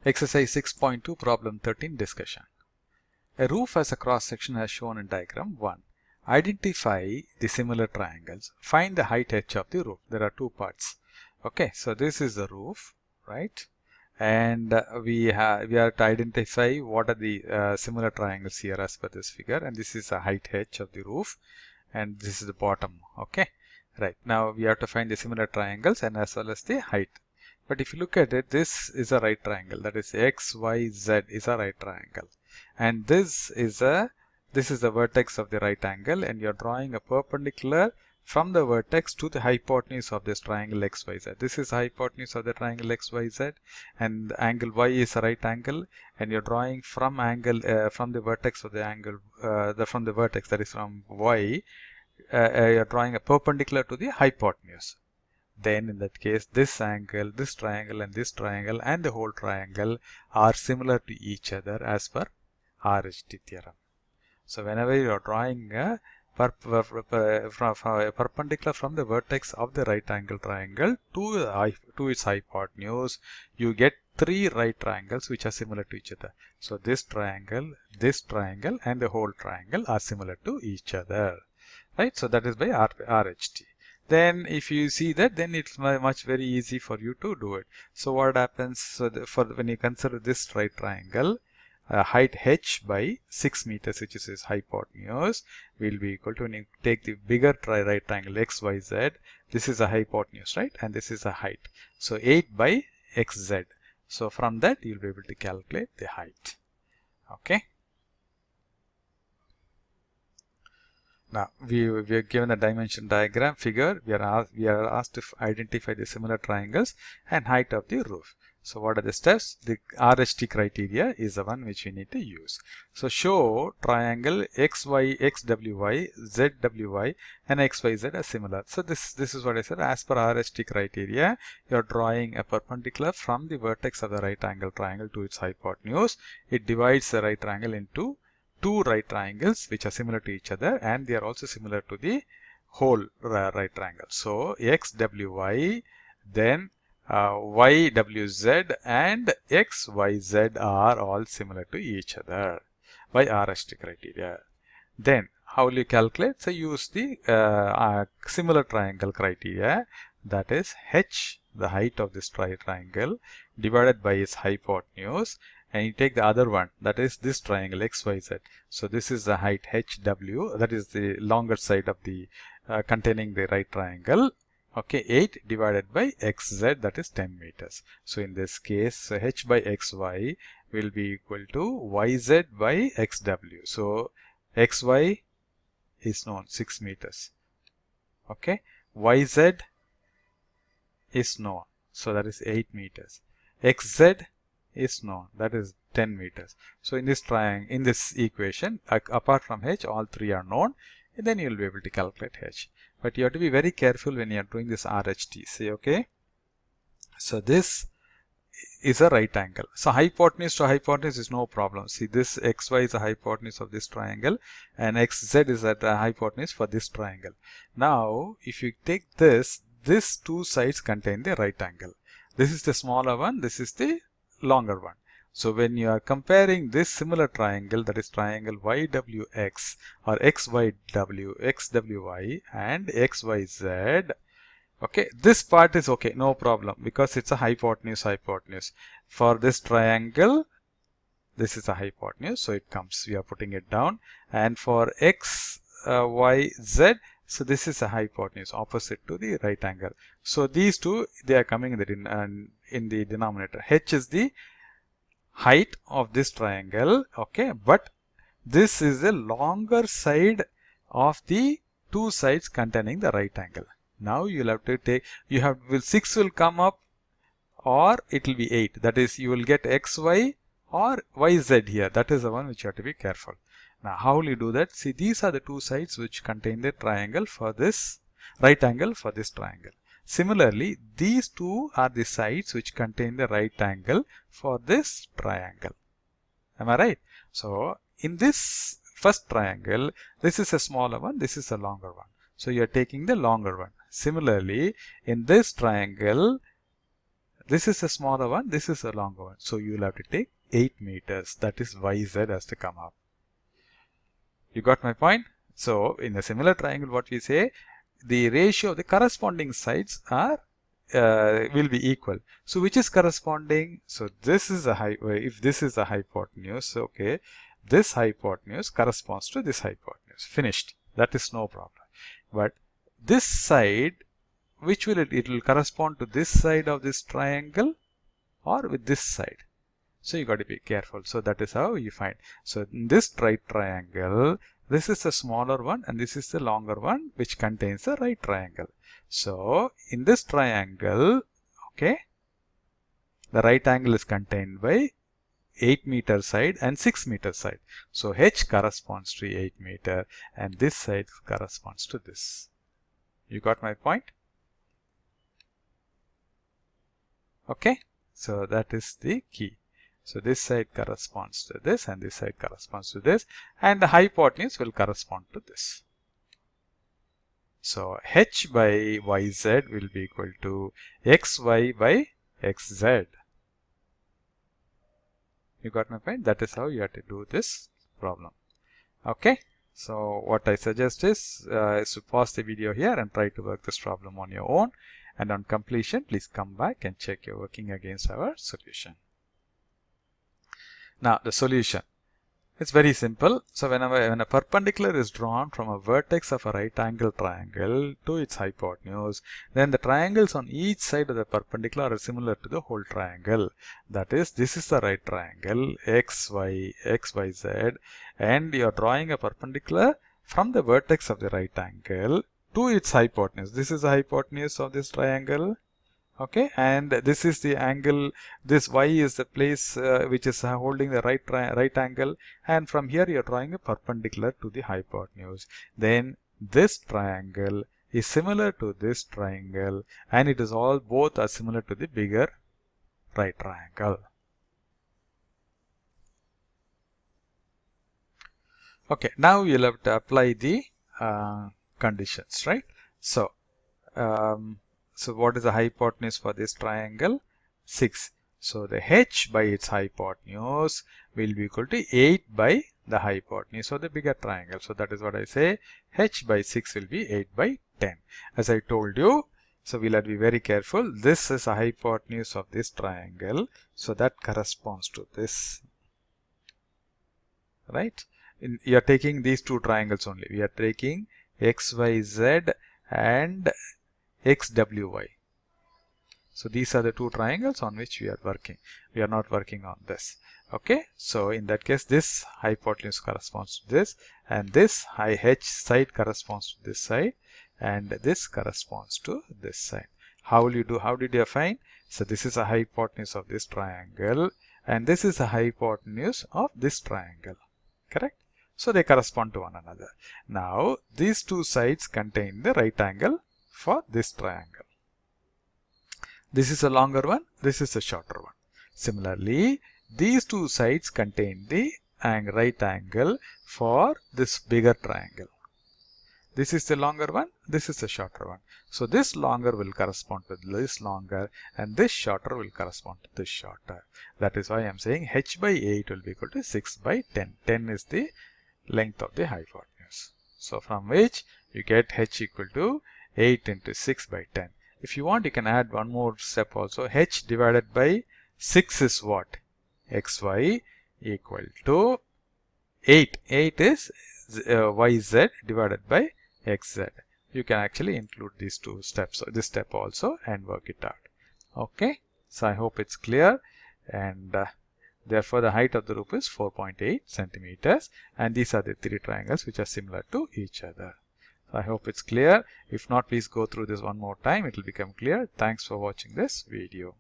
Exercise 6.2 problem 13 discussion. A roof has a cross section as shown in diagram 1. Identify the similar triangles. Find the height h of the roof. There are two parts. Okay, so this is the roof, right? And we are to identify what are the similar triangles here as per this figure, and this is the height h of the roof, and this is the bottom. Okay, right, now we have to find the similar triangles and as well as the height. But if you look at it, this is a right triangle, that is x, y, z is a right triangle, and this is the vertex of the right angle, and you're drawing a perpendicular from the vertex to the hypotenuse of this triangle xyz. This is the hypotenuse of the triangle xyz, and the angle y is a right angle, and you're drawing from from the vertex of the angle from the vertex, that is from y, you're drawing a perpendicular to the hypotenuse. Then in that case, this angle, this triangle and this triangle and the whole triangle are similar to each other as per RHT theorem. So whenever you are drawing a perpendicular from the vertex of the right angle triangle to its hypotenuse, you get three right triangles which are similar to each other. So this triangle, and the whole triangle are similar to each other, right? So that is by RHT. Then if you see that, then it's much very easy for you to do it. So what happens, so when you consider this right triangle, height h by 6 meters, which is its hypotenuse, will be equal to, when you take the bigger right triangle xyz, this is a hypotenuse, right, and this is a height, so 8 by xz. So from that you'll be able to calculate the height. Okay, now we are given a dimension diagram figure. We are asked to identify the similar triangles and height of the roof. So what are the steps? The RHT criteria is the one which we need to use. So show triangle XY, XWY, ZWY and XYZ are similar. So this is what I said. As per RHT criteria, you are drawing a perpendicular from the vertex of the right angle triangle to its hypotenuse. It divides the right triangle into two right triangles which are similar to each other, and they are also similar to the whole right triangle. So XWY, then YWZ and XYZ are all similar to each other by RHT criteria. Then how will you calculate? So use the similar triangle criteria, that is h, the height of this triangle, divided by its hypotenuse, and you take the other one, that is this triangle XYZ. So this is the height HW, that is the longer side of the containing the right triangle. Okay, 8 divided by xz, that is 10 meters. So in this case, so h by xy will be equal to yz by xw. So xy is known, 6 meters. Okay, yz is known, so that is 8 meters. Xz is known, that is 10 meters. So in this triangle, in this equation, apart from h, all three are known, and then you will be able to calculate h. But you have to be very careful when you are doing this RHT. See, okay, so this is a right angle. So hypotenuse to hypotenuse is no problem. See, this xy is the hypotenuse of this triangle, and xz is at the hypotenuse for this triangle. Now, if you take this, these two sides contain the right angle. This is the smaller one, this is the longer one. So when you are comparing this similar triangle, that is triangle YWX or XYW, XWY and XYZ, okay, this part is okay, no problem, because it's a hypotenuse. For this triangle, this is a hypotenuse, so it comes, we are putting it down. And for X, Y, Z, so this is a hypotenuse opposite to the right angle. So these two, they are coming in the denominator. H is the height of this triangle, okay, but this is the longer side of the two sides containing the right angle. Now you'll have to take, 6 will come up, or it will be 8. That is, you will get xy or yz here. That is the one which you have to be careful. Now how will you do that? See, these are the two sides which contain the triangle for this right angle for this triangle. Similarly, these two are the sides which contain the right angle for this triangle. Am I right? So in this first triangle, this is a smaller one, this is a longer one. So you are taking the longer one. Similarly, in this triangle, this is a smaller one, this is a longer one. So you will have to take 8 meters. That is YZ has to come up. You got my point? So in a similar triangle, what we say, the ratio of the corresponding sides are will be equal. So which is corresponding? So this is a if this is a hypotenuse, okay, this hypotenuse corresponds to this hypotenuse. Finished. That is no problem. But this side, which will it will correspond to this side of this triangle or with this side. So you got to be careful. So that is how you find. So in this right triangle, this is a smaller one and this is the longer one which contains the right triangle. So in this triangle, okay, the right angle is contained by 8 meter side and 6 meter side. So H corresponds to 8 meter and this side corresponds to this. You got my point? Okay, so that is the key. So this side corresponds to this and this side corresponds to this, and the hypotenuse will correspond to this. So H by YZ will be equal to XY by XZ. You got my point? That is how you have to do this problem. Okay. So what I suggest is to pause the video here and try to work this problem on your own. And on completion, please come back and check your working against our solution. Now the solution. It's very simple. So when a perpendicular is drawn from a vertex of a right angle triangle to its hypotenuse, then the triangles on each side of the perpendicular are similar to the whole triangle. That is, this is the right triangle, XYZ, and you are drawing a perpendicular from the vertex of the right angle to its hypotenuse. This is the hypotenuse of this triangle. Okay, and this is the angle, this Y is the place which is holding the right angle, and from here you are drawing a perpendicular to the hypotenuse. Then this triangle is similar to this triangle, and it is all both are similar to the bigger right triangle. Okay, now you'll have to apply the conditions, right? So so what is the hypotenuse for this triangle? 6. So the H by its hypotenuse will be equal to 8 by the hypotenuse of the bigger triangle. So that is what I say, H by 6 will be 8 by 10. As I told you, so we'll have to be very careful. This is a hypotenuse of this triangle. So that corresponds to this, right? You are taking these two triangles only. We are taking XYZ and XWY. So these are the two triangles on which we are working. We are not working on this. Okay. So in that case, this hypotenuse corresponds to this, and this H side corresponds to this side, and this corresponds to this side. How will you do? How did you find? So this is a hypotenuse of this triangle, and this is a hypotenuse of this triangle. Correct? So they correspond to one another. Now these two sides contain the right angle for this triangle. This is a longer one, this is a shorter one. Similarly, these two sides contain the right angle for this bigger triangle. This is the longer one, this is the shorter one. So this longer will correspond to this longer, and this shorter will correspond to this shorter. That is why I am saying H by 8 will be equal to 6 by 10. 10 is the length of the hypotenuse. So from which you get H equal to 8 into 6 by 10. If you want, you can add one more step also. H divided by 6 is what? XY equal to 8. 8 is YZ divided by XZ. You can actually include these two steps, this step also, and work it out. Okay. So I hope it's clear, and therefore the height of the roof is 4.8 centimeters, and these are the three triangles which are similar to each other. I hope it's clear. If not, please go through this one more time. It will become clear. Thanks for watching this video.